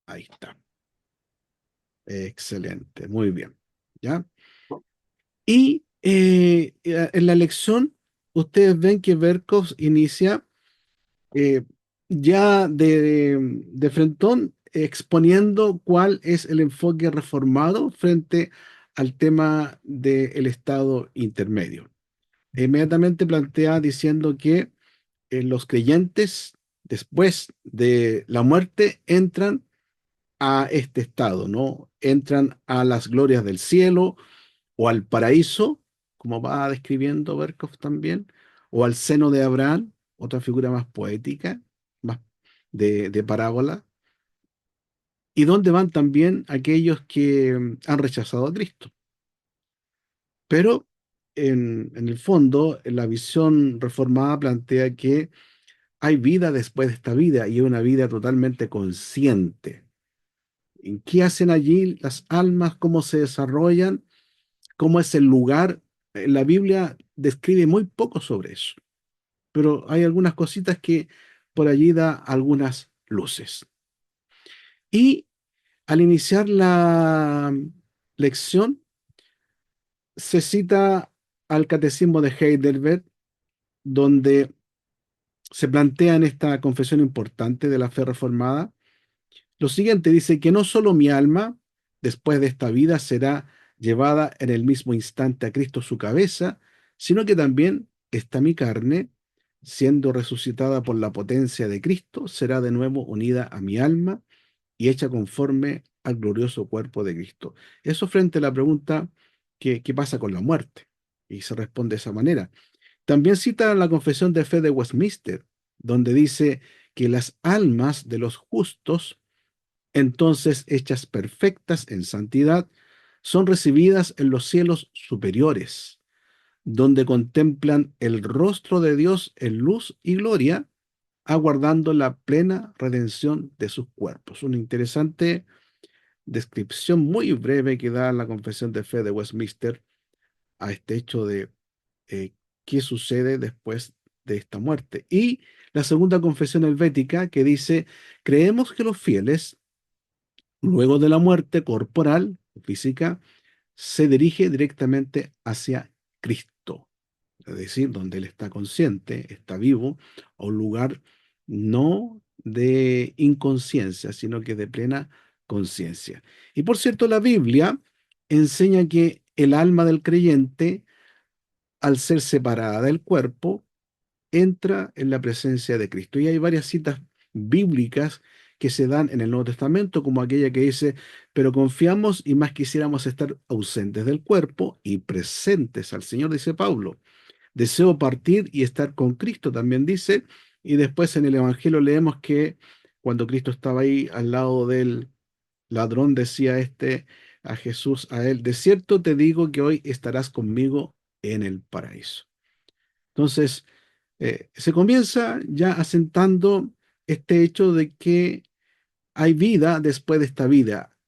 Ahí está. Excelente, muy bien. ¿Ya? Y en la lección, ustedes ven que Berkov inicia eh, ya de frentón exponiendo cuál es el enfoque reformado frente al tema del estado intermedio. Inmediatamente plantea diciendo que los creyentes, después de la muerte, entran a este estado, ¿no? Entran a las glorias del cielo o al paraíso, como va describiendo Berkov también, o al seno de Abraham, otra figura más poética, más de parábola, y donde van también aquellos que han rechazado a Cristo. Pero en el fondo, la visión reformada plantea que hay vida después de esta vida y es una vida totalmente consciente. ¿En qué hacen allí las almas? ¿Cómo se desarrollan? ¿Cómo es el lugar? La Biblia describe muy poco sobre eso, pero hay algunas cositas que por allí da algunas luces. Y al iniciar la lección, se cita al Catecismo de Heidelberg, donde se plantea en esta confesión importante de la fe reformada lo siguiente: dice que no solo mi alma, después de esta vida, será llevada en el mismo instante a Cristo su cabeza, sino que también esta mi carne, siendo resucitada por la potencia de Cristo, será de nuevo unida a mi alma y hecha conforme al glorioso cuerpo de Cristo. Eso frente a la pregunta ¿qué pasa con la muerte? Y se responde de esa manera. También cita la Confesión de Fe de Westminster, donde dice que las almas de los justos, entonces hechas perfectas en santidad, son recibidas en los cielos superiores, donde contemplan el rostro de Dios en luz y gloria, aguardando la plena redención de sus cuerpos. Una interesante descripción muy breve que da la Confesión de Fe de Westminster a este hecho de eh, qué sucede después de esta muerte. Y la segunda confesión helvética que dice, creemos que los fieles, luego de la muerte corporal, física, se dirige directamente hacia Cristo, es decir, donde Él está consciente, está vivo, a un lugar no de inconsciencia, sino que de plena conciencia. Y por cierto, la Biblia enseña que el alma del creyente, al ser separada del cuerpo, entra en la presencia de Cristo. Y hay varias citas bíblicas que se dan en el Nuevo Testamento, como aquella que dice, pero confiamos y más quisiéramos estar ausentes del cuerpo y presentes al Señor, dice Pablo. Deseo partir y estar con Cristo, también dice. Y después en el Evangelio leemos que cuando Cristo estaba ahí al lado del ladrón, decía este a Jesús, a él, de cierto te digo que hoy estarás conmigo en el paraíso. Entonces, se comienza ya asentando este hecho de que hay vida después de esta vida,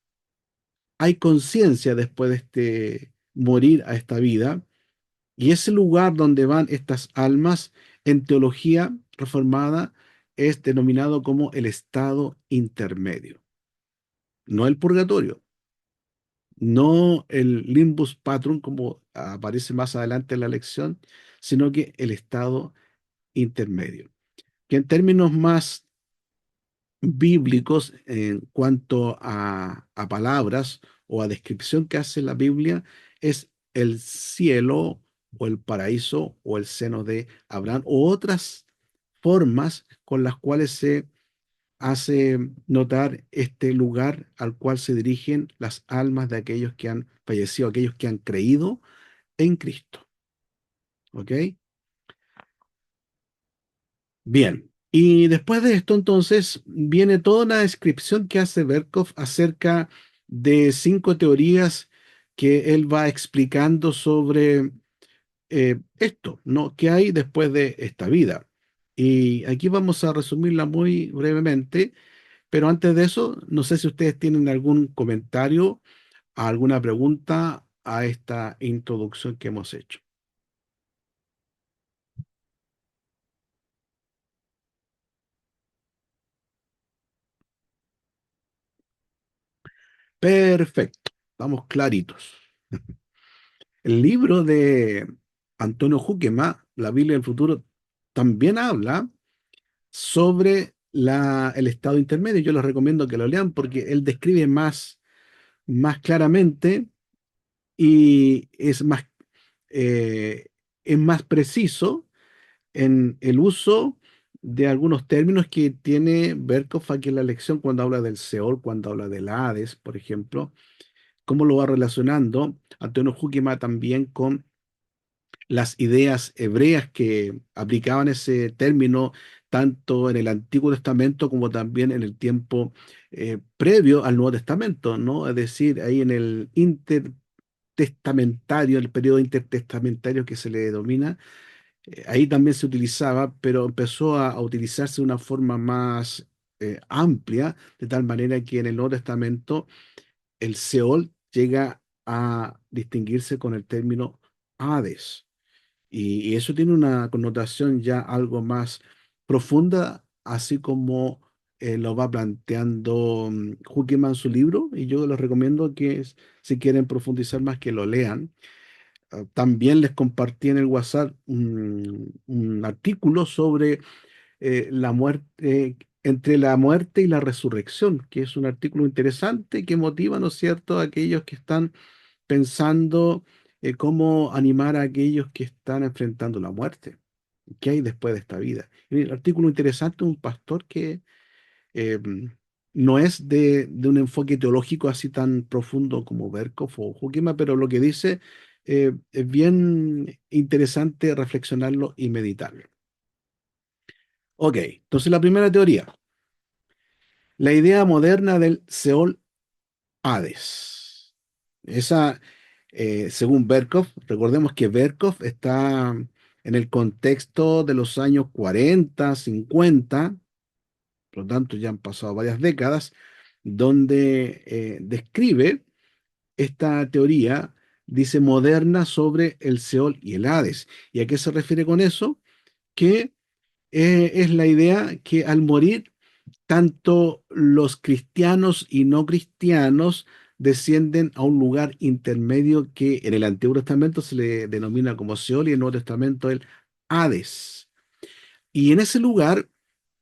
hay conciencia después de este morir a esta vida, y ese lugar donde van estas almas en teología reformada es denominado como el estado intermedio, no el purgatorio, no el limbus patrum como aparece más adelante en la lección, sino que el estado intermedio, que en términos más bíblicos en cuanto a palabras o a descripción que hace la Biblia es el cielo o el paraíso o el seno de Abraham o otras formas con las cuales se hace notar este lugar al cual se dirigen las almas de aquellos que han fallecido, aquellos que han creído en Cristo. ¿Ok? Bien, y después de esto entonces viene toda una descripción que hace Berkov acerca de 5 teorías que él va explicando sobre esto, ¿no? ¿Qué hay después de esta vida? Y aquí vamos a resumirla muy brevemente, pero antes de eso, no sé si ustedes tienen algún comentario, alguna pregunta a esta introducción que hemos hecho. Perfecto, estamos claritos. El libro de Antonio Huquema, La Biblia del Futuro, también habla sobre el estado intermedio. Yo les recomiendo que lo lean porque él describe más claramente y eh, es más preciso en el uso de algunos términos que tiene Berkov aquí en la lección cuando habla del Seol, cuando habla del Hades, por ejemplo, cómo lo va relacionando Antonio Huquema también con las ideas hebreas que aplicaban ese término tanto en el Antiguo Testamento como también en el tiempo previo al Nuevo Testamento, ¿no? Es decir, ahí en el intertestamentario, el periodo intertestamentario que se le denomina, ahí también se utilizaba, pero empezó a utilizarse de una forma más amplia, de tal manera que en el Nuevo Testamento el Seol llega a distinguirse con el término Hades. Y eso tiene una connotación ya algo más profunda, así como lo va planteando Huckleberry en su libro, y yo les recomiendo que si quieren profundizar más, que lo lean. También les compartí en el WhatsApp un artículo sobre la muerte, entre la muerte y la resurrección, que es un artículo interesante que motiva, ¿no es cierto?, a aquellos que están pensando cómo animar a aquellos que están enfrentando la muerte. ¿Qué hay después de esta vida? Y el artículo interesante, un pastor que eh, no es de un enfoque teológico así tan profundo como Berkov o Huckema, pero lo que dice es bien interesante reflexionarlo y meditarlo. Ok, entonces la primera teoría, la idea moderna del Seol Hades. Esa, según Berkov, recordemos que Berkov está en el contexto de los años 40, 50, por lo tanto ya han pasado varias décadas, donde describe esta teoría, dice moderna, sobre el Seol y el Hades. ¿Y a qué se refiere con eso? Que es la idea que al morir tanto los cristianos y no cristianos descienden a un lugar intermedio que en el Antiguo Testamento se le denomina como Seol y en el Nuevo Testamento el Hades. Y en ese lugar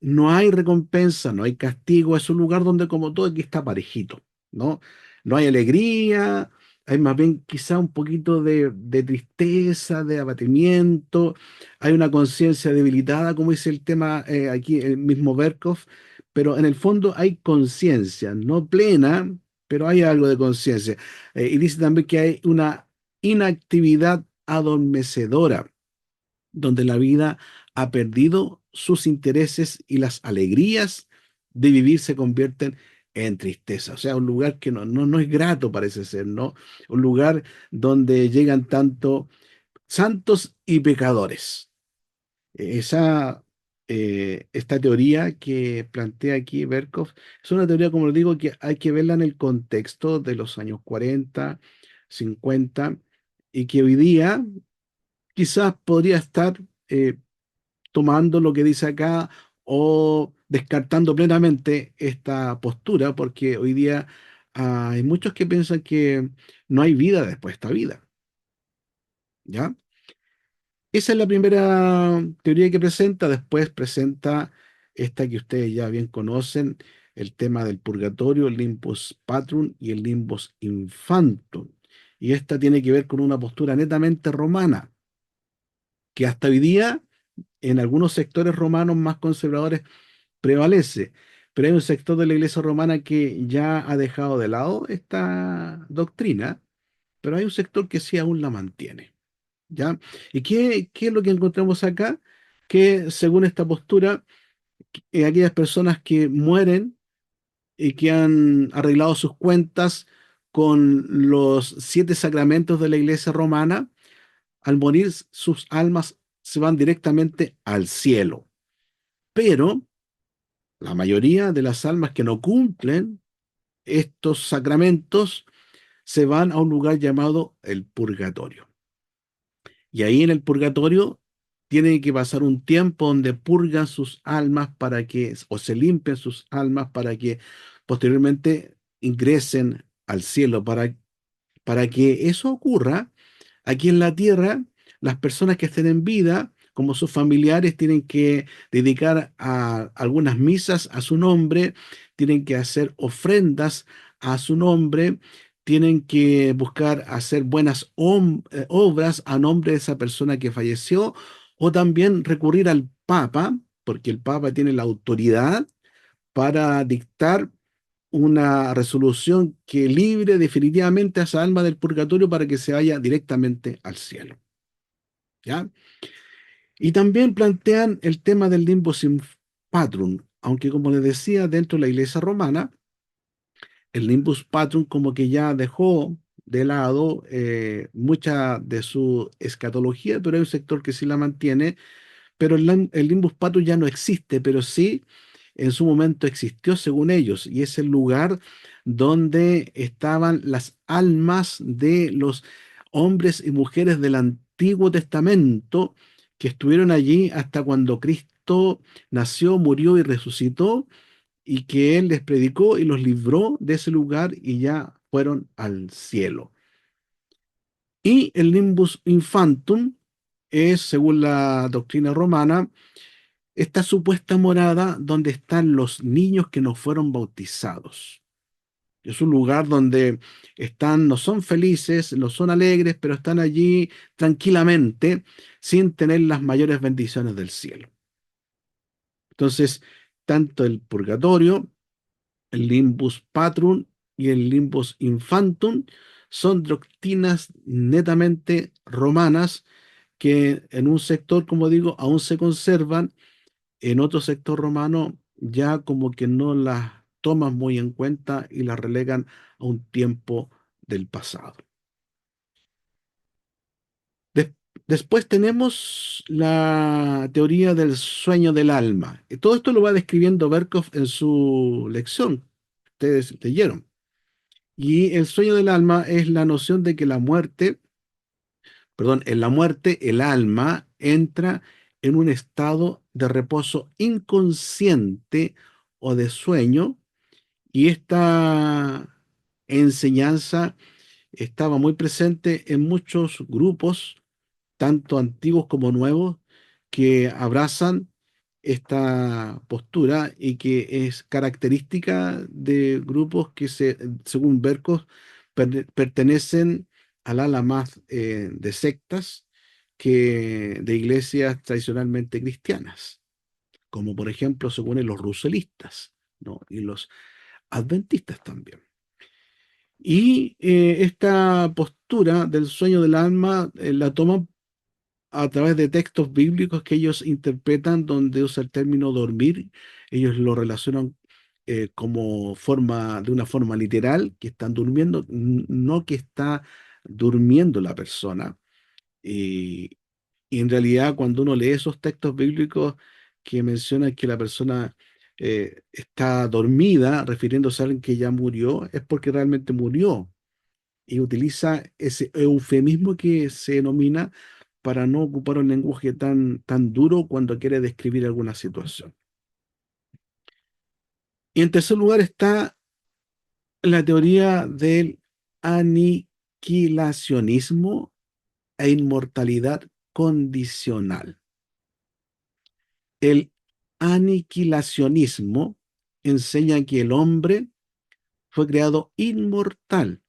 no hay recompensa, no hay castigo, es un lugar donde como todo aquí está parejito, ¿no? No hay alegría, hay más bien quizá un poquito de tristeza, de abatimiento, hay una conciencia debilitada, como dice el tema aquí, el mismo Berkov, pero en el fondo hay conciencia, no plena, pero hay algo de conciencia. Y dice también que hay una inactividad adormecedora donde la vida ha perdido sus intereses y las alegrías de vivir se convierten en tristeza. O sea, un lugar que no es grato, parece ser, ¿no? Un lugar donde llegan tanto santos y pecadores. Esa, esta teoría que plantea aquí Berkov es una teoría, como les digo, que hay que verla en el contexto de los años 40, 50, y que hoy día quizás podría estar tomando lo que dice acá o descartando plenamente esta postura, porque hoy día hay muchos que piensan que no hay vida después de esta vida, ¿ya? Esa es la primera teoría que presenta, después presenta esta que ustedes ya bien conocen, el tema del purgatorio, el limbus patrum y el limbus infantum. Y esta tiene que ver con una postura netamente romana, que hasta hoy día en algunos sectores romanos más conservadores prevalece, pero hay un sector de la Iglesia romana que ya ha dejado de lado esta doctrina, pero hay un sector que sí aún la mantiene, ¿ya? ¿Y qué es lo que encontramos acá? Que según esta postura, aquellas personas que mueren y que han arreglado sus cuentas con los 7 sacramentos de la Iglesia romana, al morir sus almas se van directamente al cielo. Pero la mayoría de las almas que no cumplen estos sacramentos se van a un lugar llamado el purgatorio. Y ahí en el purgatorio tienen que pasar un tiempo donde purgan sus almas o se limpian sus almas para que posteriormente ingresen al cielo. Para que eso ocurra, aquí en la tierra, las personas que estén en vida, como sus familiares, tienen que dedicar a algunas misas a su nombre, tienen que hacer ofrendas a su nombre, tienen que buscar hacer buenas obras a nombre de esa persona que falleció, o también recurrir al Papa, porque el Papa tiene la autoridad para dictar una resolución que libre definitivamente a esa alma del purgatorio para que se vaya directamente al cielo. ¿Ya? Y también plantean el tema del limbo sin patrum, aunque como les decía, dentro de la iglesia romana, el limbus patrum como que ya dejó de lado mucha de su escatología, pero hay un sector que sí la mantiene, pero el limbus patrum ya no existe, pero sí en su momento existió según ellos, y es el lugar donde estaban las almas de los hombres y mujeres del Antiguo Testamento que estuvieron allí hasta cuando Cristo nació, murió y resucitó, y que Él les predicó y los libró de ese lugar y ya fueron al cielo. Y el limbus infantum es, según la doctrina romana, esta supuesta morada donde están los niños que no fueron bautizados. Es un lugar donde están, no son felices, no son alegres, pero están allí tranquilamente, sin tener las mayores bendiciones del cielo. Entonces, tanto el purgatorio, el limbus patrum y el limbus infantum son doctrinas netamente romanas que en un sector, como digo, aún se conservan. En otro sector romano ya como que no las toman muy en cuenta y las relegan a un tiempo del pasado. Des- Después tenemos la teoría del sueño del alma. Y todo esto lo va describiendo Berkov en su lección. Ustedes leyeron. Y el sueño del alma es la noción de que la muerte, perdón, en la muerte el alma entra en un estado de reposo inconsciente o de sueño. Y esta enseñanza estaba muy presente en muchos grupos, tanto antiguos como nuevos, que abrazan esta postura y que es característica de grupos que, según Berkos, pertenecen al ala más de sectas que de iglesias tradicionalmente cristianas, como por ejemplo, según los ruselistas, ¿no? Y los adventistas también. Y esta postura del sueño del alma la toman a través de textos bíblicos que ellos interpretan, donde usa el término dormir. Ellos lo relacionan como forma, de una forma literal, que están durmiendo, no que está durmiendo la persona. Y, y en realidad, cuando uno lee esos textos bíblicos que mencionan que la persona está dormida, refiriéndose a alguien que ya murió, es porque realmente murió. Y utiliza ese eufemismo que se denomina para no ocupar un lenguaje tan duro cuando quiere describir alguna situación. Y en tercer lugar está la teoría del aniquilacionismo e inmortalidad condicional. El aniquilacionismo enseña que el hombre fue creado inmortal,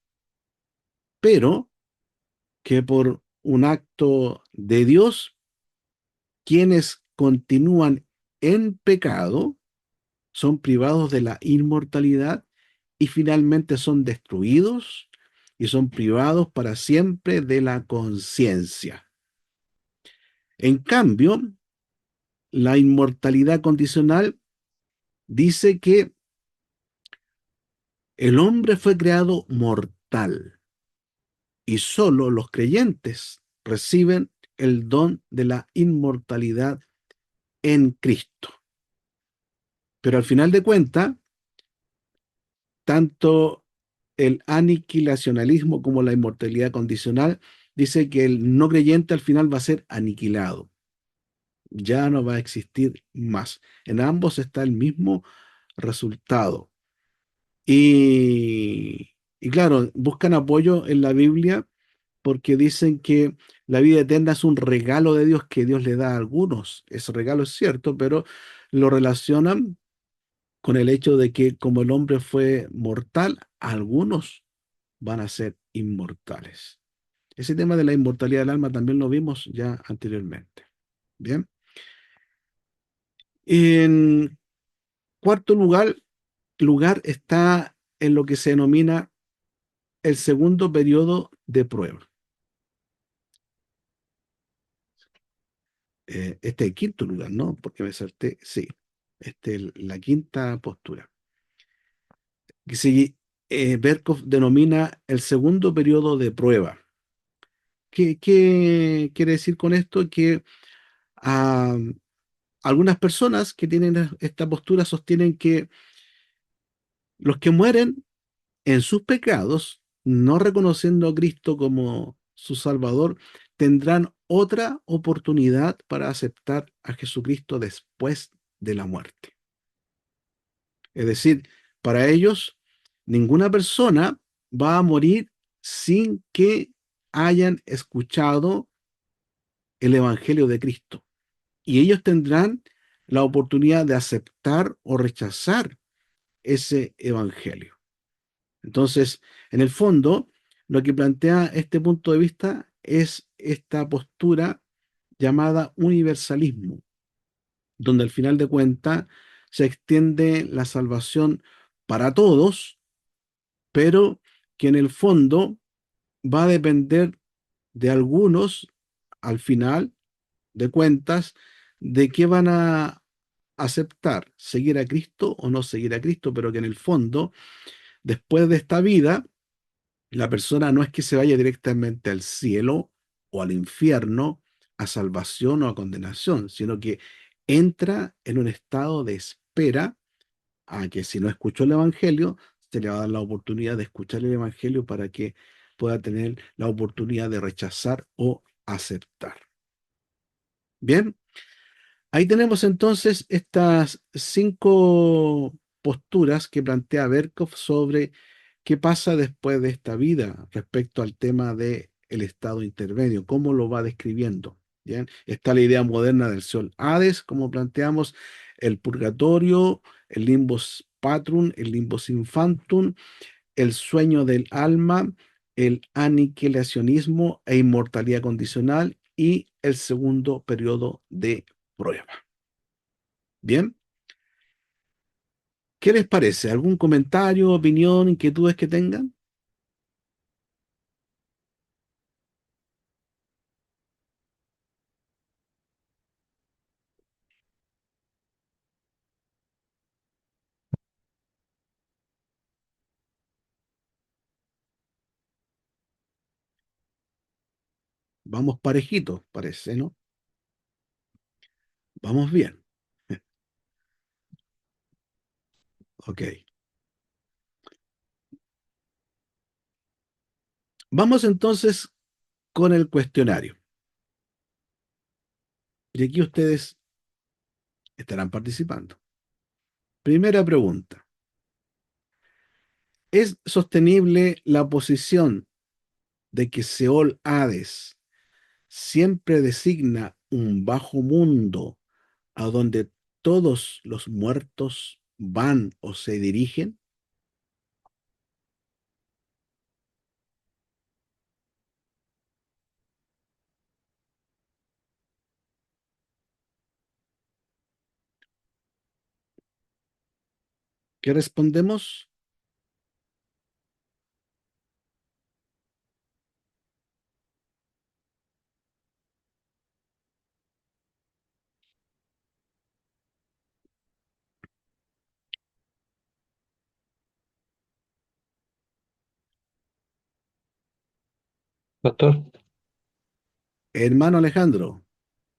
pero que por un acto de Dios, quienes continúan en pecado son privados de la inmortalidad y finalmente son destruidos y son privados para siempre de la conciencia. En cambio, la inmortalidad condicional dice que el hombre fue creado mortal y solo los creyentes reciben el don de la inmortalidad en Cristo. Pero al final de cuentas, tanto el aniquilacionalismo como la inmortalidad condicional dice que el no creyente al final va a ser aniquilado, ya no va a existir más. En ambos está el mismo resultado. Y Y claro, buscan apoyo en la Biblia porque dicen que la vida eterna es un regalo de Dios que Dios le da a algunos. Ese regalo es cierto, pero lo relacionan con el hecho de que como el hombre fue mortal, algunos van a ser inmortales. Ese tema de la inmortalidad del alma también lo vimos ya anteriormente. Bien. En cuarto lugar está en lo que se denomina el segundo periodo de prueba. Este es el quinto lugar, ¿no? Porque me salté, sí. Este es la quinta postura. Que si Berkov denomina el segundo periodo de prueba. ¿Qué quiere decir con esto? Que ah, algunas personas que tienen esta postura sostienen que los que mueren en sus pecados, no reconociendo a Cristo como su Salvador, tendrán otra oportunidad para aceptar a Jesucristo después de la muerte. Es decir, para ellos, ninguna persona va a morir sin que hayan escuchado el Evangelio de Cristo. Y ellos tendrán la oportunidad de aceptar o rechazar ese Evangelio. Entonces, en el fondo, lo que plantea este punto de vista es esta postura llamada universalismo, donde al final de cuentas se extiende la salvación para todos, pero que en el fondo va a depender de algunos, al final de cuentas, de qué van a aceptar, seguir a Cristo o no seguir a Cristo, pero que en el fondo, después de esta vida, la persona no es que se vaya directamente al cielo o al infierno, a salvación o a condenación, sino que entra en un estado de espera a que si no escuchó el Evangelio, se le va a dar la oportunidad de escuchar el Evangelio para que pueda tener la oportunidad de rechazar o aceptar. Bien, ahí tenemos entonces estas cinco posturas que plantea Berkov sobre qué pasa después de esta vida respecto al tema de el estado intermedio, cómo lo va describiendo. Bien, está la idea moderna del Sol Hades, como planteamos, el purgatorio, el limbus patrum, el limbus infantum, el sueño del alma, el aniquilacionismo e inmortalidad condicional y el segundo periodo de prueba. Bien, ¿qué les parece? ¿Algún comentario, opinión, inquietudes que tengan? Vamos parejitos, parece, ¿no? Vamos bien. Ok. Vamos entonces con el cuestionario. Y aquí ustedes estarán participando. Primera pregunta. ¿Es sostenible la posición de que Seol Hades siempre designa un bajo mundo a donde todos los muertos van o se dirigen? ¿Qué respondemos? Pastor, Hermano Alejandro,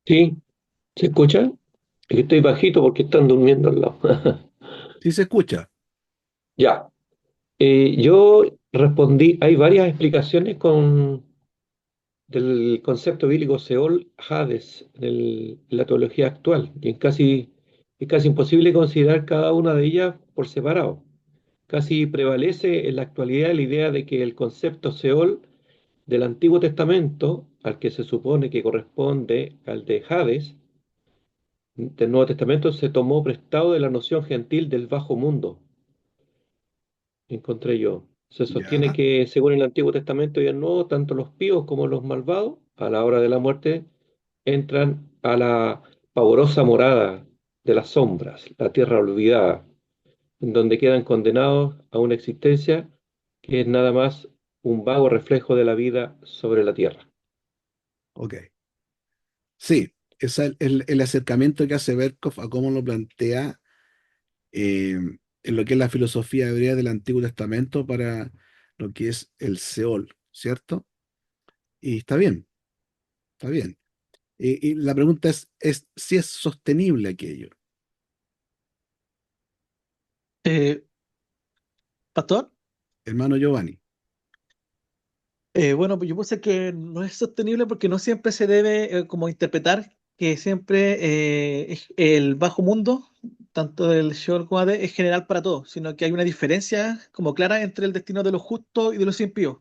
¿sí? ¿Se escucha? Es que estoy bajito porque están durmiendo al lado. si se escucha. Ya. Yo respondí, hay varias explicaciones del concepto bíblico Seol Hades en la teología actual, y es casi imposible considerar cada una de ellas por separado. casi prevalece en la actualidad la idea de que el concepto Seol del Antiguo Testamento, al que se supone que corresponde al de Hades, del Nuevo Testamento, se tomó prestado de la noción gentil del bajo mundo, encontré yo. Se sostiene Ya, que, según el Antiguo Testamento y el Nuevo, tanto los píos como los malvados, a la hora de la muerte, entran a la pavorosa morada de las sombras, la tierra olvidada, en donde quedan condenados a una existencia que es nada más un vago reflejo de la vida sobre la tierra. ok. Sí, es el acercamiento que hace Berkov a cómo lo plantea en lo que es la filosofía hebrea del Antiguo Testamento para lo que es el Seol, ¿cierto? Y está bien, está bien. Y la pregunta es si es sostenible aquello, Eh, Pastor, hermano Giovanni. bueno, pues yo puse que no es sostenible porque no siempre se debe como interpretar que siempre el bajo mundo, tanto del Sheol como Hades, es general para todos, sino que hay una diferencia como clara entre el destino de los justos y de los impíos.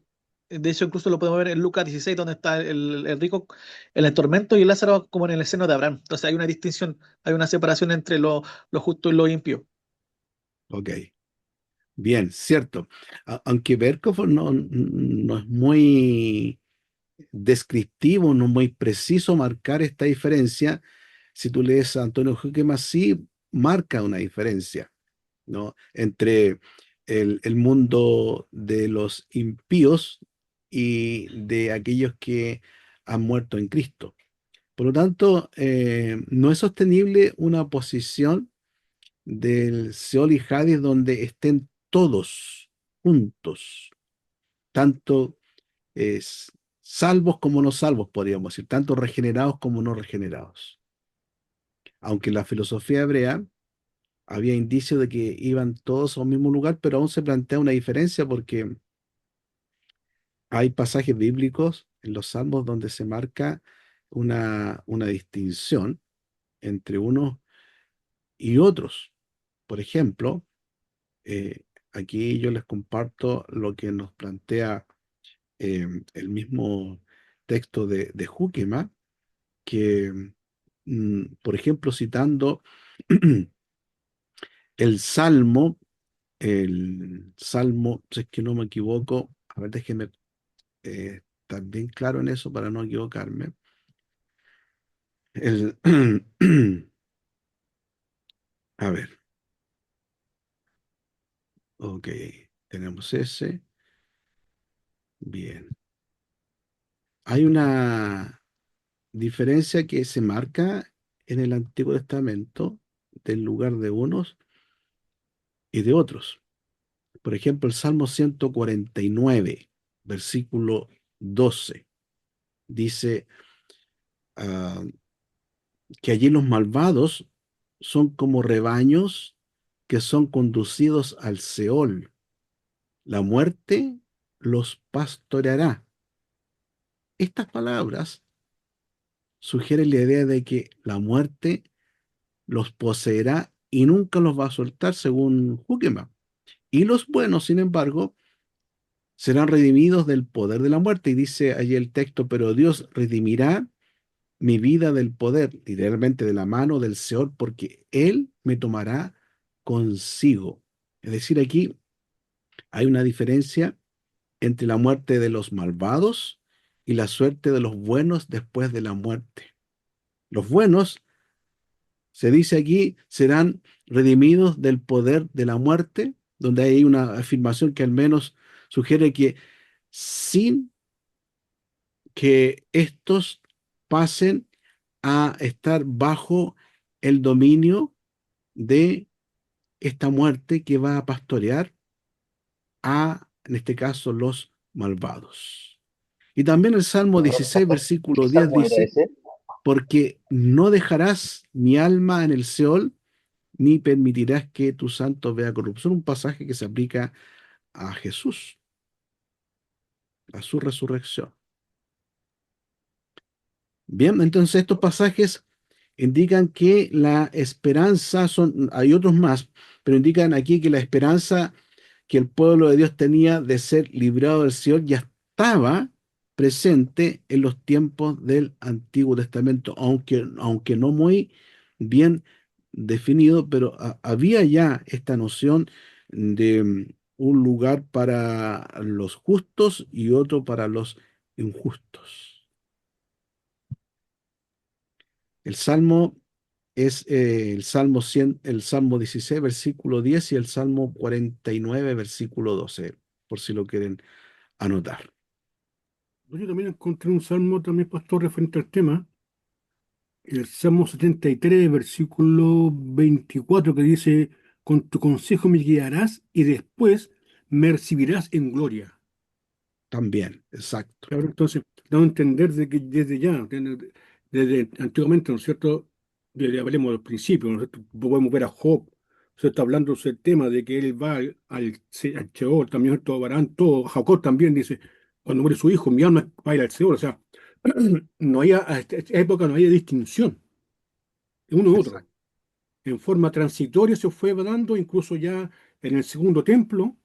De hecho, incluso lo podemos ver en Lucas 16, donde está el rico en el tormento y Lázaro como en el seno de Abraham. Entonces hay una distinción, hay una separación entre los justos y los impíos. Ok, bien, cierto. Aunque Berkov no es muy descriptivo, no es muy preciso marcar esta diferencia, si tú lees a Antonio Huquemas, sí marca una diferencia, ¿no? Entre el mundo de los impíos y de aquellos que han muerto en Cristo. Por lo tanto, no es sostenible una posición del Seol y Hades donde estén todos juntos, tanto es, salvos como no salvos, podríamos decir, tanto regenerados como no regenerados. Aunque en la filosofía hebrea había indicios de que iban todos a un mismo lugar, pero aún se plantea una diferencia porque hay pasajes bíblicos en los salmos donde se marca una distinción entre unos y otros. Por ejemplo, eh, aquí yo les comparto lo que nos plantea el mismo texto de Júquema, que, por ejemplo, citando el Salmo, si es que no me equivoco, a ver, déjeme estar bien claro en eso para no equivocarme. El, a ver, ok, tenemos ese. Bien. Hay una diferencia que se marca en el Antiguo Testamento del lugar de unos y de otros. Por ejemplo, el Salmo 149, versículo 12, dice ah, que allí los malvados son como rebaños que son conducidos al Seol. La muerte los pastoreará. Estas palabras sugieren la idea de que la muerte los poseerá y nunca los va a soltar, según Huckema. Y los buenos, sin embargo, serán redimidos del poder de la muerte. Y dice allí el texto, pero Dios redimirá mi vida del poder, literalmente de la mano del Señor, porque Él me tomará consigo. Es decir, aquí hay una diferencia entre la muerte de los malvados y la suerte de los buenos después de la muerte. Los buenos, se dice aquí, serán redimidos del poder de la muerte, donde hay una afirmación que al menos sugiere que sin que estos pasen a estar bajo el dominio de esta muerte que va a pastorear en este caso, los malvados. Y también el Salmo Perdón, 16, pastor, ¿qué versículo 10 salmo era dice, ese? porque no dejarás mi alma en el Seol, ni permitirás que tu santo vea corrupción. Un pasaje que se aplica a Jesús, a su resurrección. Bien, entonces estos pasajes indican que la esperanza hay otros más, pero indican aquí que la esperanza que el pueblo de Dios tenía de ser librado del Señor ya estaba presente en los tiempos del Antiguo Testamento, aunque no muy bien definido, pero había ya esta noción de un lugar para los justos y otro para los injustos. El Salmo es el Salmo 100, el Salmo 16, versículo 10 y el Salmo 49, versículo 12, por si lo quieren anotar. Yo también encontré un salmo también, pastor, referente al tema, el Salmo 73, versículo 24, que dice, con tu consejo me guiarás y después me recibirás en gloria. También, exacto. Claro, entonces, damos a entender de que desde ya, desde antiguamente, ¿no es cierto? Desde, hablemos del principio, ¿no es cierto? Podemos ver a Job, se está hablando sobre el tema de que él va al Sheol, también todo Barán, todo, Jacob también dice, cuando muere su hijo, mi alma va a ir al Seol, o sea, no había, a esta época no había distinción de uno u otro. Exacto. En forma transitoria se fue dando, incluso ya en el segundo templo,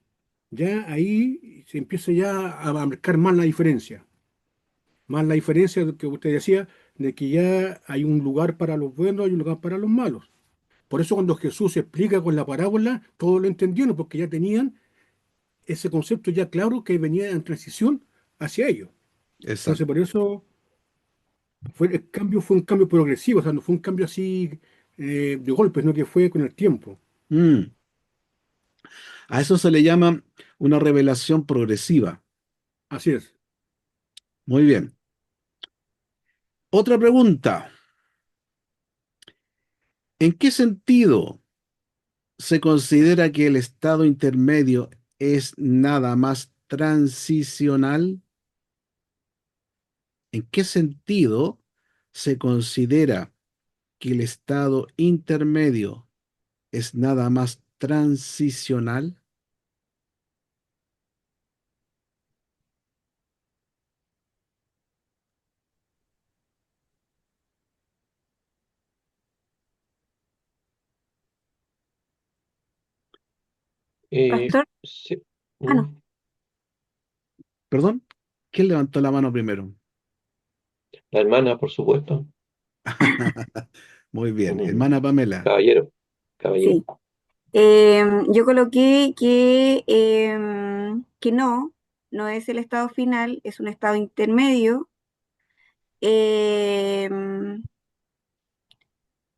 ya ahí se empieza ya a marcar más la diferencia. Más la diferencia de que usted decía, de que ya hay un lugar para los buenos y un lugar para los malos. Por eso cuando Jesús explica con la parábola, todos lo entendieron, porque ya tenían ese concepto ya claro que venía en transición hacia ellos. Entonces, Exacto. por eso el cambio fue un cambio progresivo, o sea, no fue un cambio así de golpe, sino que fue con el tiempo. Mm. A eso se le llama una revelación progresiva. Así es. Muy bien. Otra pregunta. ¿En qué sentido se considera que el estado intermedio es nada más transicional? ¿En qué sentido se considera que el estado intermedio es nada más transicional? Pastor, Sí. no. Mm. ¿Perdón? ¿Quién levantó la mano primero? La hermana, por supuesto. Muy bien. Mm. Hermana Pamela. Caballero, caballero. Sí. Yo coloqué que no es el estado final, es un estado intermedio, em,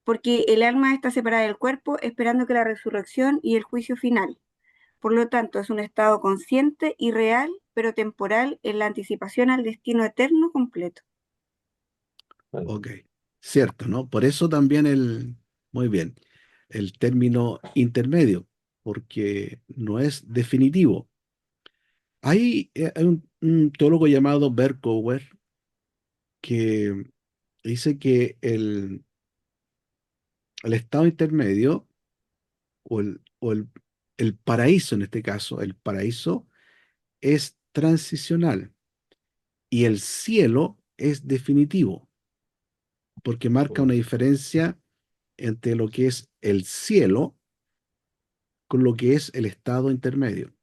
porque el alma está separada del cuerpo esperando que la resurrección y el juicio final. Por lo tanto, es un estado consciente y real, pero temporal en la anticipación al destino eterno completo. Vale. Ok. Cierto, ¿no? Por eso también muy bien, el término intermedio, porque no es definitivo. Hay un teólogo llamado Berkouwer que dice que el estado intermedio o el paraíso en este caso, el paraíso es transicional y el cielo es definitivo, porque marca una Mm. diferencia entre lo que es el cielo con lo que es el estado intermedio.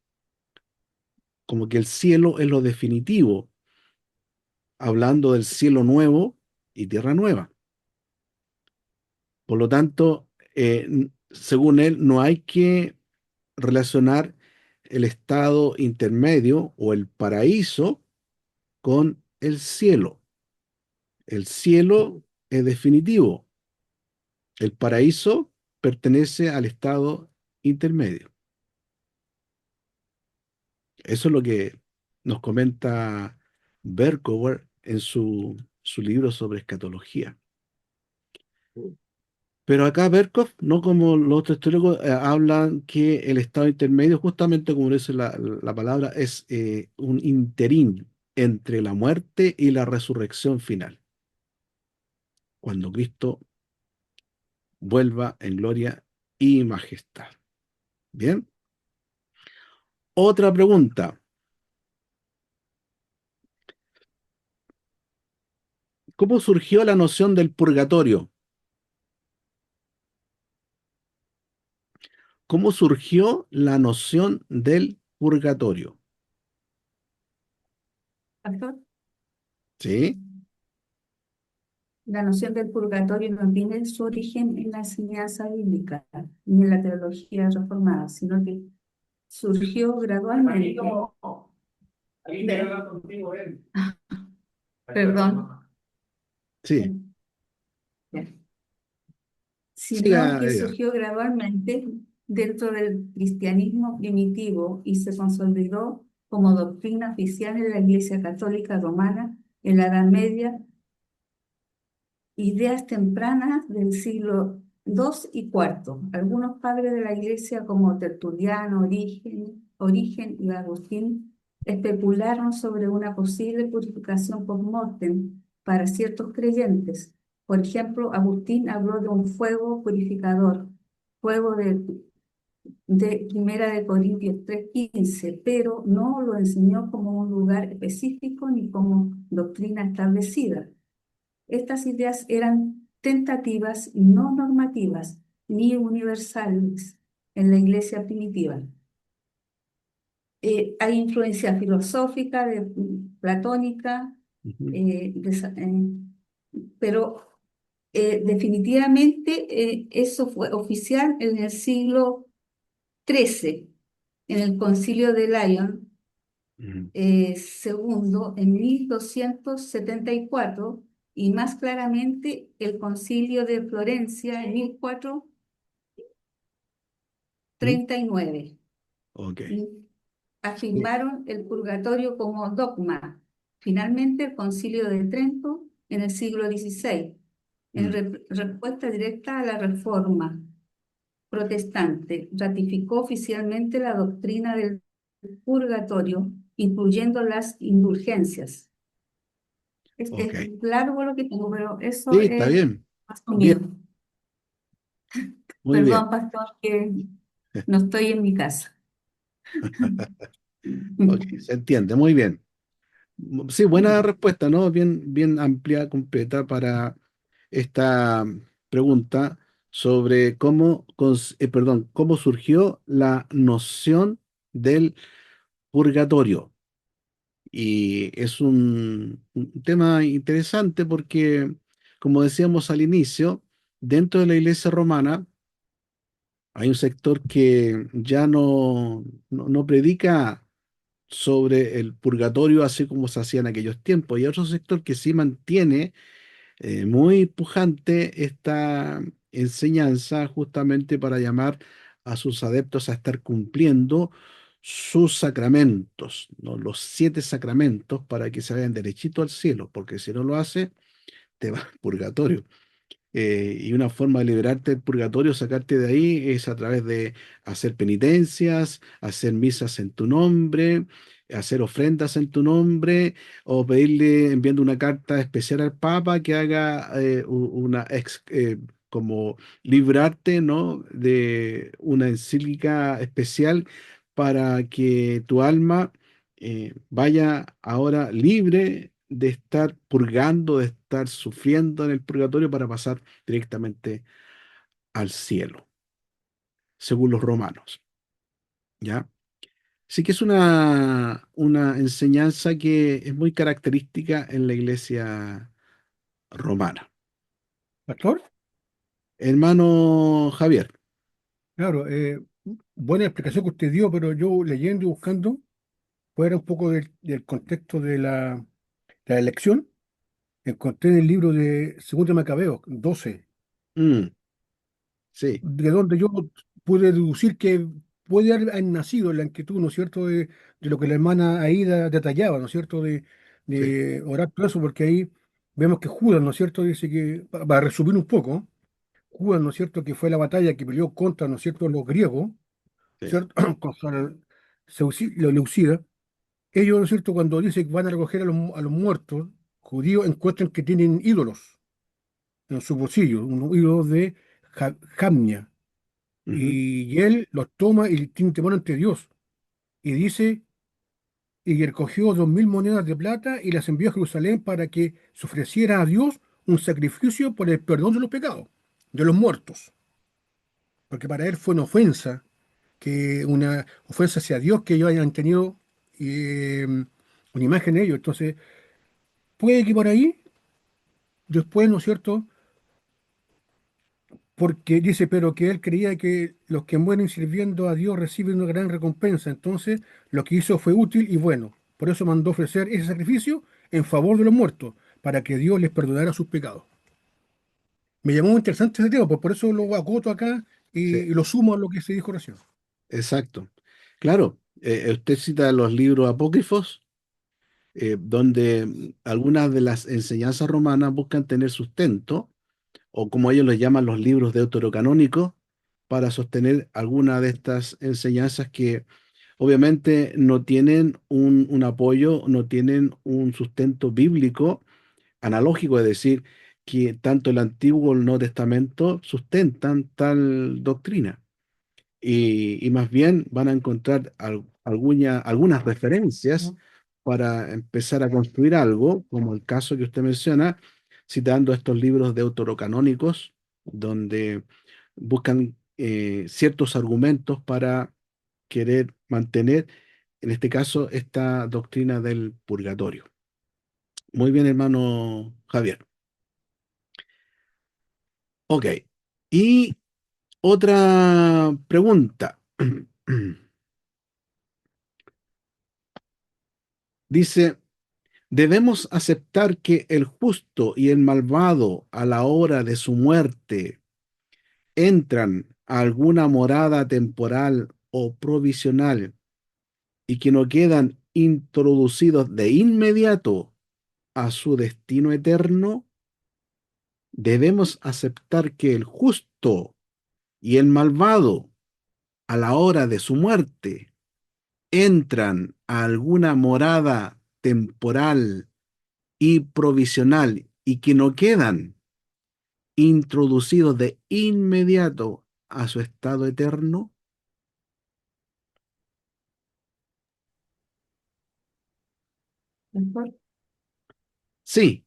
Como que el cielo es lo definitivo, hablando del cielo nuevo y tierra nueva. Por lo tanto, según él, no hay que relacionar el estado intermedio o el paraíso con el cielo. El cielo es definitivo. El paraíso pertenece al estado intermedio. Eso es lo que nos comenta Berkouwer en su libro sobre escatología. Mm. Pero acá Berkov, no como los otros teólogos, hablan que el estado intermedio, justamente como dice la palabra, es un interín entre la muerte y la resurrección final, cuando Cristo vuelva en gloria y majestad. Bien, otra pregunta. ¿Cómo surgió la noción del purgatorio? cómo surgió la noción del purgatorio. Pastor, ¿Sí? la noción del purgatorio no tiene su origen en la enseñanza bíblica ni en la teología reformada, sino que surgió gradualmente. Perdón. Sí. Bien. Sino Siga, que Edgar. surgió gradualmente dentro del cristianismo primitivo y se consolidó como doctrina oficial en la Iglesia Católica Romana en la Edad Media, ideas tempranas del siglo II y IV. Algunos padres de la Iglesia como Tertuliano, Origen y Agustín especularon sobre una posible purificación post-mortem para ciertos creyentes. Por ejemplo, Agustín habló de un fuego purificador, fuego de Primera de Corintios 3:15, pero no lo enseñó como un lugar específico ni como doctrina establecida. Estas ideas eran tentativas y no normativas ni universales en la iglesia primitiva. Hay influencia filosófica, platónica, Ujú. pero definitivamente eso fue oficial en el siglo XIII, en el Concilio de Lyon, Ujú. segundo, en 1274, y más claramente el Concilio de Florencia en ¿Mm? 1439. Ok. Y Sí. afirmaron el purgatorio como dogma. Finalmente, el Concilio de Trento en el siglo XVI, en Mm. respuesta directa a la Reforma protestante, ratificó oficialmente la doctrina del purgatorio, incluyendo las indulgencias. Ok. Es largo lo que tengo, pero eso Sí, está es bien. más Bien, mío. muy bien. Perdón, pastor, que no estoy en mi casa. Ok, se entiende, muy bien. Sí, buena respuesta, ¿no? Bien, bien amplia, completa para esta pregunta sobre perdón, cómo surgió la noción del purgatorio. Y es un tema interesante porque, como decíamos al inicio, dentro de la iglesia romana hay un sector que ya no predica sobre el purgatorio así como se hacía en aquellos tiempos, y otro sector que sí mantiene muy pujante esta enseñanza justamente para llamar a sus adeptos a estar cumpliendo sus sacramentos, ¿no? Los 7 sacramentos para que se vayan derechito al cielo, porque si no lo hace, te va al purgatorio. Y una forma de liberarte del purgatorio, sacarte de ahí, es a través de hacer penitencias, hacer misas en tu nombre, hacer ofrendas en tu nombre, o pedirle, enviando una carta especial al Papa que haga como librarte, ¿no? De una encíclica especial para que tu alma vaya ahora libre de estar purgando, de estar sufriendo en el purgatorio para pasar directamente al cielo, según los romanos, ¿ya? Sí que es una enseñanza que es muy característica en la iglesia romana. Pastor, Hermano Javier. claro, buena explicación que usted dio, pero yo leyendo y buscando, fuera un poco del contexto de la elección, encontré en el libro de Segundo de Macabeos, 12, Mm, sí, de donde yo pude deducir que puede haber nacido la inquietud, ¿no es cierto?, de lo que la hermana Aida detallaba, ¿no es cierto?, sí, de orar por eso, porque ahí vemos que Judas, ¿no es cierto?, dice que, para resumir un poco, Judas, ¿no es cierto?, que fue la batalla que peleó contra, ¿no es cierto?, los griegos, sí, ¿cierto?, contra los Leucidas. Ellos, ¿no es cierto?, cuando dicen que van a recoger a los muertos judíos, encuentran que tienen ídolos en su bolsillo, unos ídolos de Jamnia. ujú, Y él los toma y tiene temor ante Dios. Y dice, y él cogió 2000 monedas de plata y las envió a Jerusalén para que se ofreciera a Dios un sacrificio por el perdón de los pecados, de los muertos. Porque para él fue una ofensa que una ofensa hacia Dios que ellos hayan tenido una imagen de ellos. Entonces, puede que por ahí, después, ¿no es cierto? Porque dice, pero que él creía que los que mueren sirviendo a Dios reciben una gran recompensa. Entonces, lo que hizo fue útil y bueno. Por eso mandó ofrecer ese sacrificio en favor de los muertos, para que Dios les perdonara sus pecados. Me llamó muy interesante ese tema, pues por eso lo acoto acá Sí, y lo sumo a lo que se dijo recién. exacto. Claro, usted cita los libros apócrifos, donde algunas de las enseñanzas romanas buscan tener sustento, o como ellos los llaman los libros deuterocanónicos, para sostener alguna de estas enseñanzas que obviamente no tienen un apoyo, no tienen un sustento bíblico analógico, es decir, que tanto el Antiguo como el Nuevo Testamento sustentan tal doctrina. Y más bien van a encontrar algunas referencias para empezar a construir algo, como el caso que usted menciona, citando estos libros deuterocanónicos, donde buscan ciertos argumentos para querer mantener, en este caso, esta doctrina del purgatorio. Muy bien, hermano Javier. Ok. Y otra pregunta. Dice, ¿debemos aceptar que el justo y el malvado a la hora de su muerte entran a alguna morada temporal o provisional y que no quedan introducidos de inmediato a su destino eterno? ¿Debemos aceptar que el justo y el malvado a la hora de su muerte entran a alguna morada temporal y provisional y que no quedan introducidos de inmediato a su estado eterno? Mejor, Sí.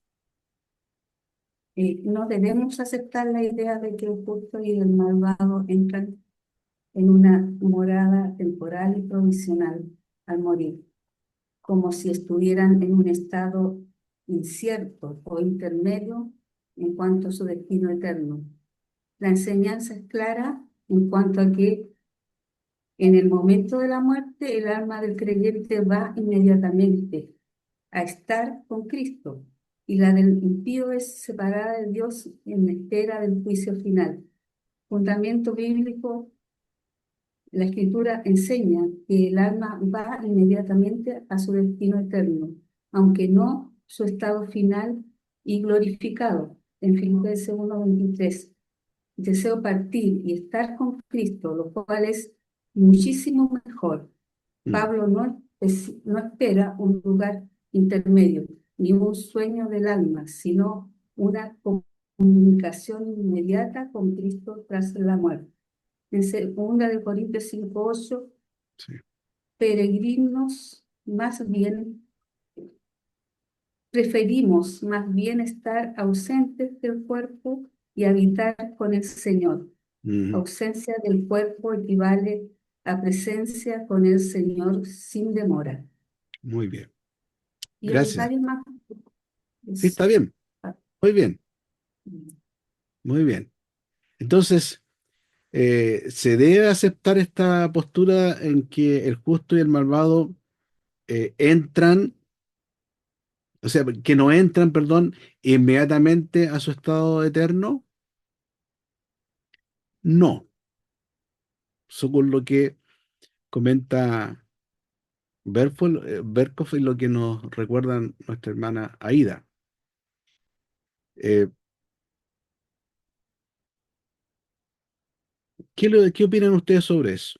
no debemos aceptar la idea de que el justo y el malvado entran en una morada temporal y provisional al morir, como si estuvieran en un estado incierto o intermedio en cuanto a su destino eterno. La enseñanza es clara en cuanto a que en el momento de la muerte el alma del creyente va inmediatamente a estar con Cristo y la del impío es separada de Dios en espera del juicio final. Fundamento bíblico: la Escritura enseña que el alma va inmediatamente a su destino eterno, aunque no su estado final y glorificado. En Filipenses 1:23, deseo partir y estar con Cristo, lo cual es muchísimo mejor. Mm, Pablo no espera un lugar intermedio, ni un sueño del alma, sino una comunicación inmediata con Cristo tras la muerte. En 2 Corintios 5:8, sí. peregrinos más bien, preferimos más bien estar ausentes del cuerpo y habitar con el Señor. Ujú. Ausencia del cuerpo equivale a presencia con el Señor sin demora. Muy bien. Y hay Gracias. varios más. Sí, está bien. Muy bien. Muy bien. Entonces, ¿se debe aceptar esta postura en que el justo y el malvado entran, o sea, que no entran, perdón, inmediatamente a su estado eterno? No, según lo que comenta Berkhoff y lo que nos recuerdan nuestra hermana Aida. Eh, ¿Qué opinan ustedes sobre eso?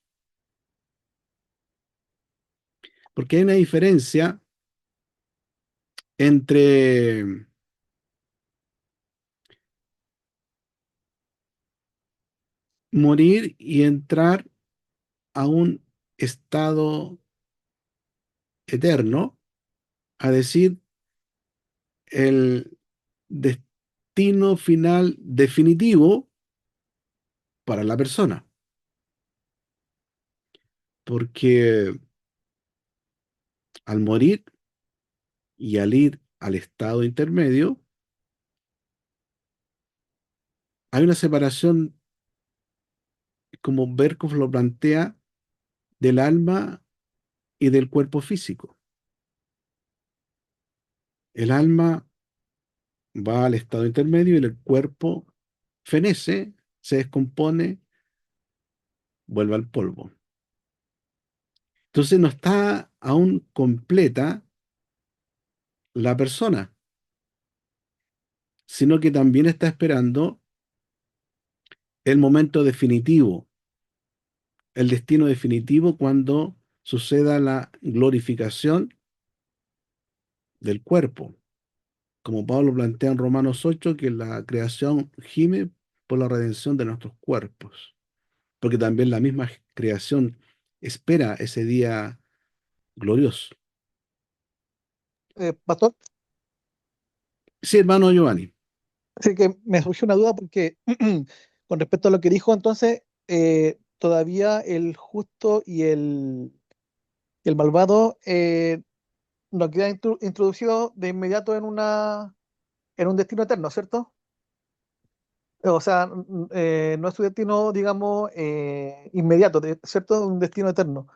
Porque hay una diferencia entre morir y entrar a un estado eterno, a decir, el destino final definitivo para la persona. porque al morir y al ir al estado intermedio, hay una separación, como Berkov lo plantea, del alma y del cuerpo físico. El alma va al estado intermedio y el cuerpo fenece, se descompone, vuelve al polvo. Entonces no está aún completa la persona, sino que también está esperando el momento definitivo, el destino definitivo cuando suceda la glorificación del cuerpo, como Pablo plantea en Romanos 8, que la creación gime por la redención de nuestros cuerpos, porque también la misma creación espera ese día glorioso. Pastor, Sí, hermano Giovanni. sí que me surgió una duda porque con respecto a lo que dijo, entonces, todavía el justo y el malvado no quedan introducidos de inmediato en un destino eterno, ¿cierto? O sea, no es su destino, digamos, inmediato, ¿cierto? Un destino eterno.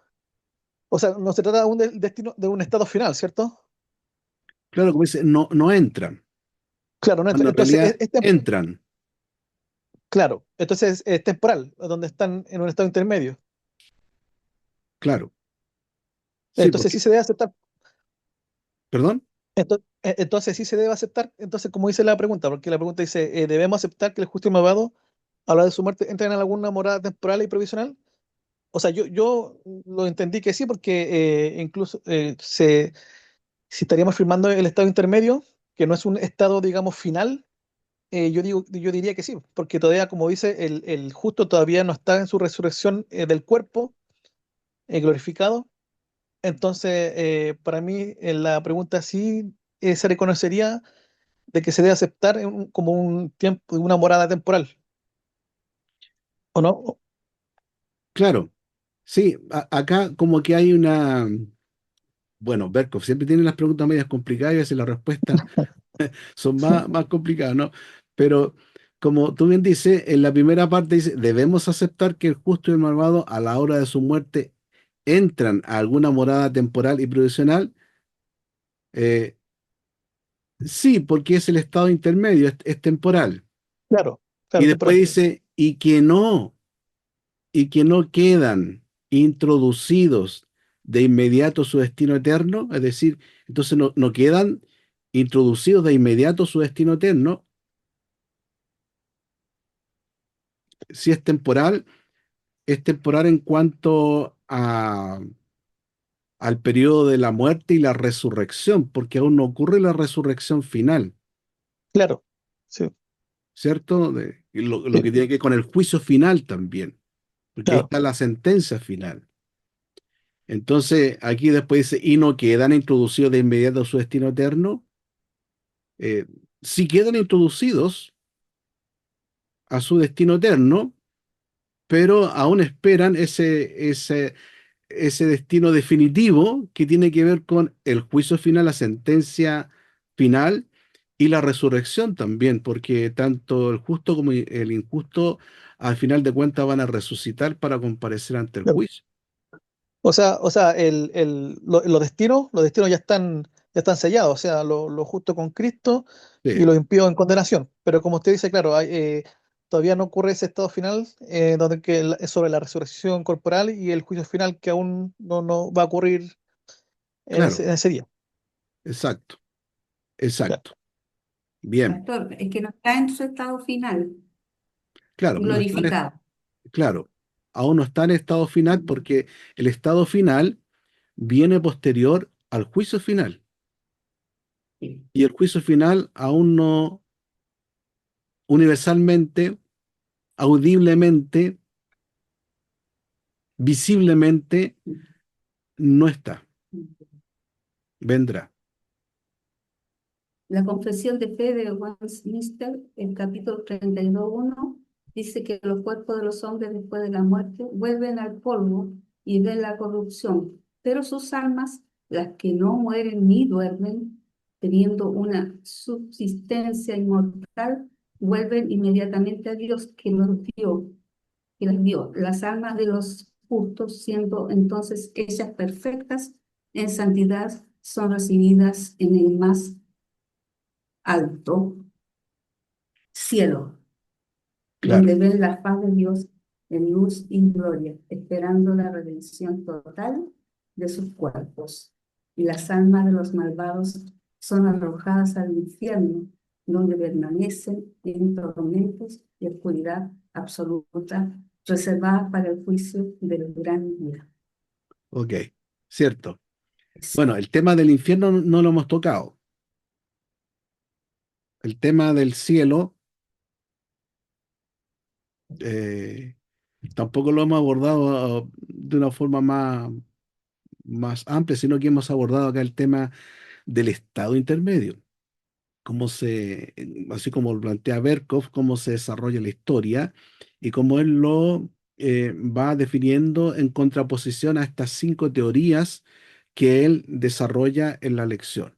O sea, no se trata de un destino, de un estado final, ¿cierto? Claro, como dice, no, no entran, Claro, no, cuando en entonces realidad entran, claro, entonces es temporal, donde están en un estado intermedio. claro. Sí, Entonces porque, sí se debe aceptar. perdón, Entonces sí se debe aceptar. Entonces, como dice la pregunta, porque la pregunta dice, ¿debemos aceptar que el justo y malvado, a la hora de su muerte, entren en alguna morada temporal y provisional? O sea, yo lo entendí que sí, porque incluso si estaríamos firmando el estado intermedio, que no es un estado, digamos, final, yo diría que sí, porque todavía, como dice, el justo todavía no está en su resurrección del cuerpo glorificado. Entonces, para mí, la pregunta sí se reconocería de que se debe aceptar como un tiempo, una morada temporal, ¿o no? claro. Sí, acá como que hay una, bueno, Berkov siempre tiene las preguntas medias complicadas y a veces las respuestas son más complicadas, ¿no? Pero como tú bien dices, en la primera parte dice, debemos aceptar que el justo y el malvado a la hora de su muerte entran a alguna morada temporal y provisional. Eh, sí, porque es el estado intermedio, es temporal. Claro, Y claro, después temporal. dice, y que no quedan introducidos de inmediato a su destino eterno, es decir, entonces no quedan introducidos de inmediato a su destino eterno. Si es temporal en cuanto al periodo de la muerte y la resurrección, porque aún no ocurre la resurrección final, Claro, sí, ¿cierto? Y lo sí, que tiene que ver con el juicio final también, porque ahí claro, está la sentencia final. Entonces, aquí después dice, y no quedan introducidos de inmediato a su destino eterno. Si quedan introducidos a su destino eterno, pero aún esperan ese destino definitivo que tiene que ver con el juicio final, la sentencia final y la resurrección también, porque tanto el justo como el injusto al final de cuentas van a resucitar para comparecer ante el claro. juicio. O sea, los destinos ya están sellados, o sea, lo justo con Cristo y Sí, lo impío en condenación. Pero como usted dice, claro, todavía no ocurre ese estado final donde es sobre la resurrección corporal y el juicio final que aún no va a ocurrir en claro, ese día. exacto, Claro, exacto. Bien, Pastor, es que no está en su estado final, claro, no están, glorificado. claro, aún no está en estado final porque el estado final viene posterior al juicio final. Sí. Y el juicio final aún no universalmente, audiblemente, visiblemente, no está. Vendrá. La Confesión de Fe de Westminster, el capítulo 32:1, dice que los cuerpos de los hombres después de la muerte vuelven al polvo y ven la corrupción, pero sus almas, las que no mueren ni duermen, teniendo una subsistencia inmortal, vuelven inmediatamente a Dios que las dio. Las almas de los justos, siendo entonces ellas perfectas en santidad, son recibidas en el más alto cielo, Claro, donde ven la faz de Dios en luz y gloria, esperando la redención total de sus cuerpos. Y las almas de los malvados son arrojadas al infierno, donde permanecen en tormentos y oscuridad absoluta, reservadas para el juicio del gran día. ok, cierto. Bueno, el tema del infierno no lo hemos tocado. El tema del cielo eh, tampoco lo hemos abordado de una forma más amplia, sino que hemos abordado acá el tema del estado intermedio, así como lo plantea Berkov, cómo se desarrolla la historia y cómo él lo va definiendo en contraposición a estas 5 teorías que él desarrolla en la lección.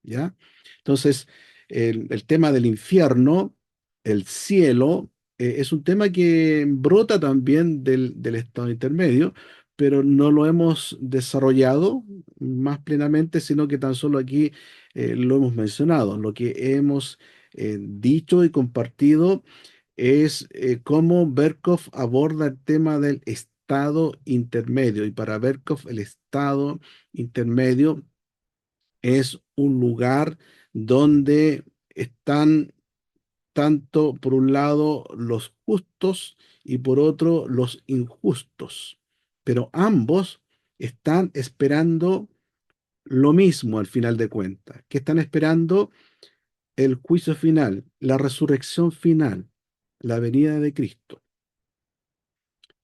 ¿Ya? Entonces, el tema del infierno, el cielo, es un tema que brota también del estado intermedio, pero no lo hemos desarrollado más plenamente, sino que tan solo aquí lo hemos mencionado. Lo que hemos dicho y compartido es cómo Berkov aborda el tema del estado intermedio. Y para Berkov, el estado intermedio es un lugar donde están tanto por un lado los justos y por otro los injustos, pero ambos están esperando lo mismo al final de cuentas, que están esperando el juicio final, la resurrección final, la venida de Cristo.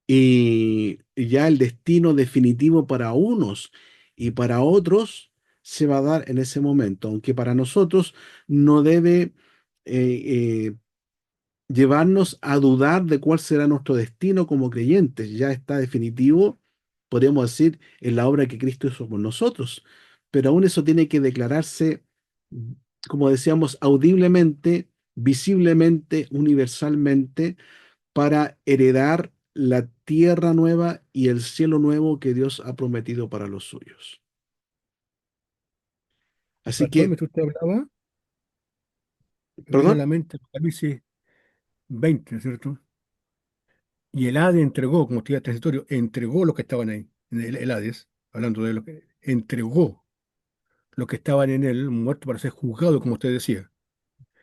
Y ya el destino definitivo para unos y para otros se va a dar en ese momento, aunque para nosotros no debe eh, llevarnos a dudar de cuál será nuestro destino como creyentes. Ya está definitivo, podemos decir, en la obra que Cristo hizo por nosotros. Pero aún eso tiene que declararse, como decíamos, audiblemente, visiblemente, universalmente para heredar la tierra nueva y el cielo nuevo que Dios ha prometido para los suyos. Así Pastor, que, mientras usted hablaba, me vino a perdón, la mente Apocalipsis 20, ¿no es cierto? Y el Hades entregó, como usted ya transitorio, entregó los que estaban ahí, en el Hades, hablando de lo que entregó los que estaban en él, muertos para ser juzgados, como usted decía.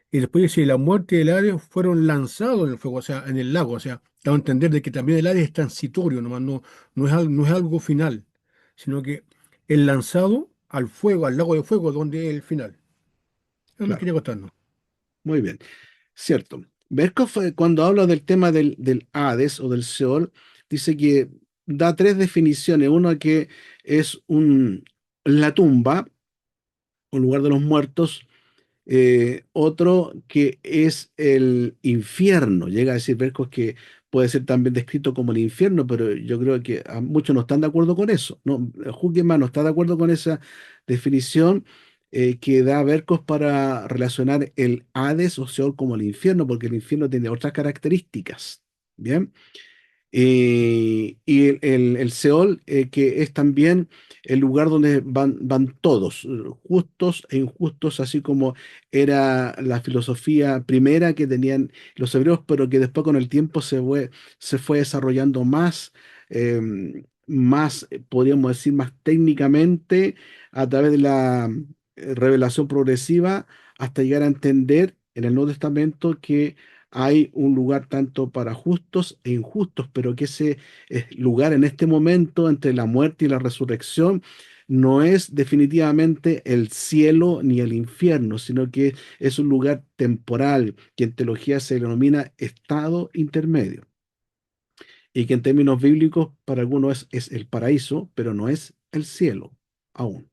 Y después dice, la muerte y el Hades fueron lanzados en el fuego, o sea, en el lago, o sea, dando a entender de que también el Hades es transitorio, nomás no es algo final, sino que el lanzado al fuego, al lago de fuego, donde es el final. Eso me claro, quería contarnos. muy bien. Cierto. Berkov, cuando habla del tema del Hades o del Seol, dice que da 3 definiciones. Una que es la tumba, un lugar de los muertos. Otro que es el infierno. Llega a decir Berkov que puede ser también descrito como el infierno, pero yo creo que a muchos no están de acuerdo con eso. No, Huckleberry no está de acuerdo con esa definición que da Berkov para relacionar el Hades o Seol como el infierno, porque el infierno tiene otras características. Bien. Y el Seol, que es también el lugar donde van todos, justos e injustos, así como era la filosofía primera que tenían los hebreos, pero que después con el tiempo se fue desarrollando podríamos decir, más técnicamente a través de la revelación progresiva, hasta llegar a entender en el Nuevo Testamento que hay un lugar tanto para justos e injustos, pero que ese lugar en este momento entre la muerte y la resurrección no es definitivamente el cielo ni el infierno, sino que es un lugar temporal que en teología se denomina estado intermedio y que en términos bíblicos para algunos es el paraíso, pero no es el cielo aún.